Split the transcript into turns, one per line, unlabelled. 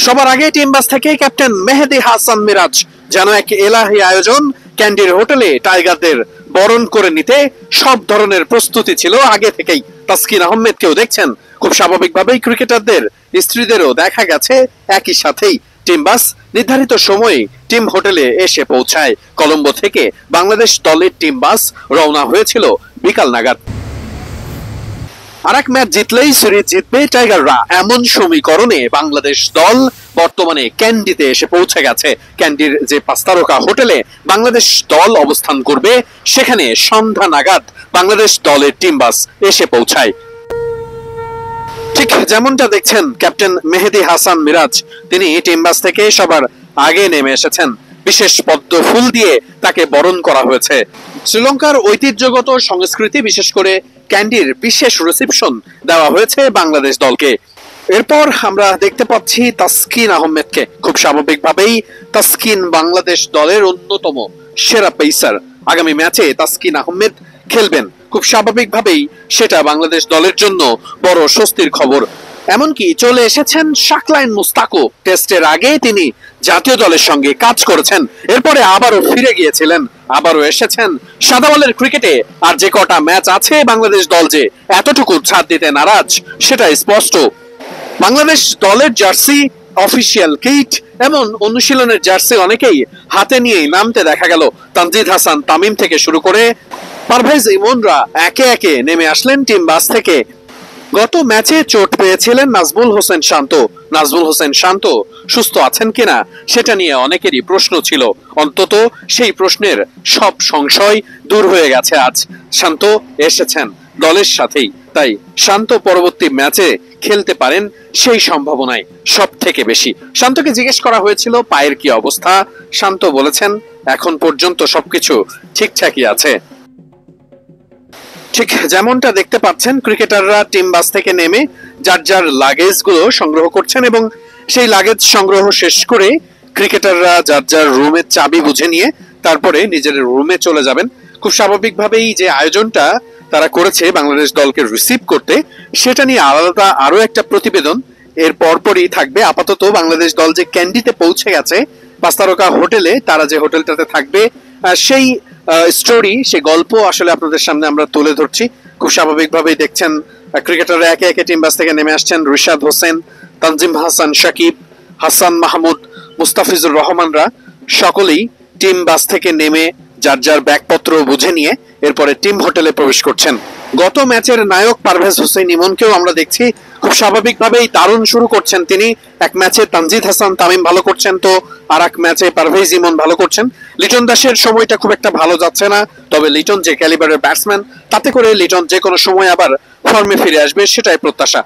সবার আগে team bus থেকে ক্যাপ্টেন মেহেদী হাসান মিরাজ যেন এক এলাহি আয়োজন। ক্যান্ডির হোটেলে টাইগারদের বরণ করে নিতে সব ধরনের প্রস্তুতি ছিল আগে থেকেই। তাসকিন আহমেদকেও দেখছেন খুব স্বাভাবিকভাবেই ক্রিকেটারদের স্ত্রীদেরও দেখা গেছে একই সাথেই টিম বাস নির্ধারিত সময়ে টিম হোটেলে এসে পৌঁছায়। কলম্বো থেকে বাংলাদেশ দলের টিম বাস রওনা হয়েছিল বিকাল নাগাদ। আর এক ম্যাচ জিতলেই সিরিজ জিতবে টাইগাররা, এমন সমীকরণে বাংলাদেশ দল বর্তমানে ক্যান্ডিতে এসে পৌঁছে গেছে। ক্যান্ডির যে 5 তারকা হোটেলে বাংলাদেশ দল অবস্থান করবে, সেখানে সন্ধ্যা নাগাদ বাংলাদেশ দলের টিম বাস এসে পৌঁছায়। ঠিক যেমনটা দেখছেন ক্যাপ্টেন মেহেদী হাসান মিরাজ, তিনি টিম বাস থেকে সবার আগে নেমে এসেছেন। বিশেষ পদ্ম ফুল দিয়ে তাকে বরণ করা হয়েছে। শ্রীলঙ্কার ঐতিহ্যগত সংস্কৃতি, বিশেষ করে ক্যান্ডির বিশেষ রিসেপশন দেওয়া হয়েছে বাংলাদেশ দলকে। এরপর আমরা দেখতে পাচ্ছি তাসকিন আহমেদকে। খুব স্বাভাবিকভাবেই তাসকিন বাংলাদেশ দলের অন্যতম সেরা পেসার। আগামী ম্যাচে তাসকিন আহমেদ খেলবেন, খুব স্বাভাবিকভাবেই সেটা বাংলাদেশ দলের জন্য বড় স্বস্তির খবর। এমনকি চলে এসেছেন শাকলাইন মুস্তাকও। টেস্টের আগে তিনি জাতীয় দলের সঙ্গে কাজ করেছেন, এরপরে আবারও ফিরে গিয়েছিলেন, আবারও এসেছেন সাদা বলের ক্রিকেটে। আর যে কটা ম্যাচ আছে বাংলাদেশ দল যে এতটুকু ছাড় দিতে নারাজ, সেটা স্পষ্ট। বাংলাদেশ দলের জার্সি, অফিসিয়াল কিট এবং অনুশীলনের জার্সি অনেকেই হাতে নিয়েই নামতে দেখা গেল। তানজিদ হাসান তামিম থেকে শুরু করে পারভেজ ইমনরা একে একে নেমে আসলেন টিম বাস থেকে। গত ম্যাচে চোট পেয়েছিলেন নাজমুল হোসেন শান্ত। নাজমুল হোসেন শান্ত সুস্থ আছেন কিনা সেটা নিয়ে অনেকেরই প্রশ্ন ছিল। অন্তত সেই প্রশ্নের সব সংশয় দূর হয়ে গেছে আজ। শান্ত এসেছেন দলের সাথেই, তাই শান্ত পরবর্তী ম্যাচে খেলতে পারেন সেই সম্ভাবনাই সব থেকে বেশি। শান্তকে জিজ্ঞেস করা হয়েছিল পায়ের কি অবস্থা, শান্ত বলেছেন এখন পর্যন্ত সবকিছু ঠিকঠাকই আছে। ঠিক যেমনটা দেখতে পাচ্ছেন ক্রিকেটাররা টিম বাস থেকে নেমে যার যার লাগেজ গুলো সংগ্রহ করছেন এবং সেই লাগেজ সংগ্রহ শেষ করে ক্রিকেটাররা যার যার রুমের চাবি বুঝে নিয়ে তারপরে নিজের রুমে চলে যাবেন। খুব স্বাভাবিকভাবেই যে আয়োজনটা তারা করেছে বাংলাদেশ দলকে রিসিভ করতে, সেটা নিয়ে আলাদা আরো একটা প্রতিবেদন এর পরপরই থাকবে। আপাতত বাংলাদেশ দল যে ক্যান্ডিতে পৌঁছে গেছে 5 তারকা হোটেলে, তারা যে হোটেলটাতে থাকবে সেই স্টোরি, সে গল্প আসলে আপনাদের সামনে আমরা তুলে ধরছি। খুব স্বাভাবিকভাবেই দেখছেন ক্রিকেটাররা একে একে টিম বাস থেকে নেমে আসছেন। রিশাদ হোসেন, তানজিম হাসান, সাকিব, হাসান মাহমুদ, মুস্তাফিজুর রহমানরা সকলেই টিম বাস থেকে নেমে যার যার ব্যাগপত্র বুঝে নিয়ে এরপরে টিম হোটেলে প্রবেশ করছেন। গত ম্যাচের নায়ক পারভেজ হোসেন ইমনকেও আমরা দেখছি খুব স্বাভাবিকভাবেই দারুণ শুরু করছেন তিনি। এক ম্যাচে তানজিদ হাসান তামিম ভালো করছেন, তো আর এক ম্যাচে পারভেজ ইমন ভালো করছেন। লিটন দাসের সময়টা খুব একটা ভালো যাচ্ছে না, তবে লিটন যে ক্যালিবারের ব্যাটসম্যান, তাতে করে লিটন যে কোনো সময় আবার ফর্মে ফিরে আসবে সেটাই প্রত্যাশা।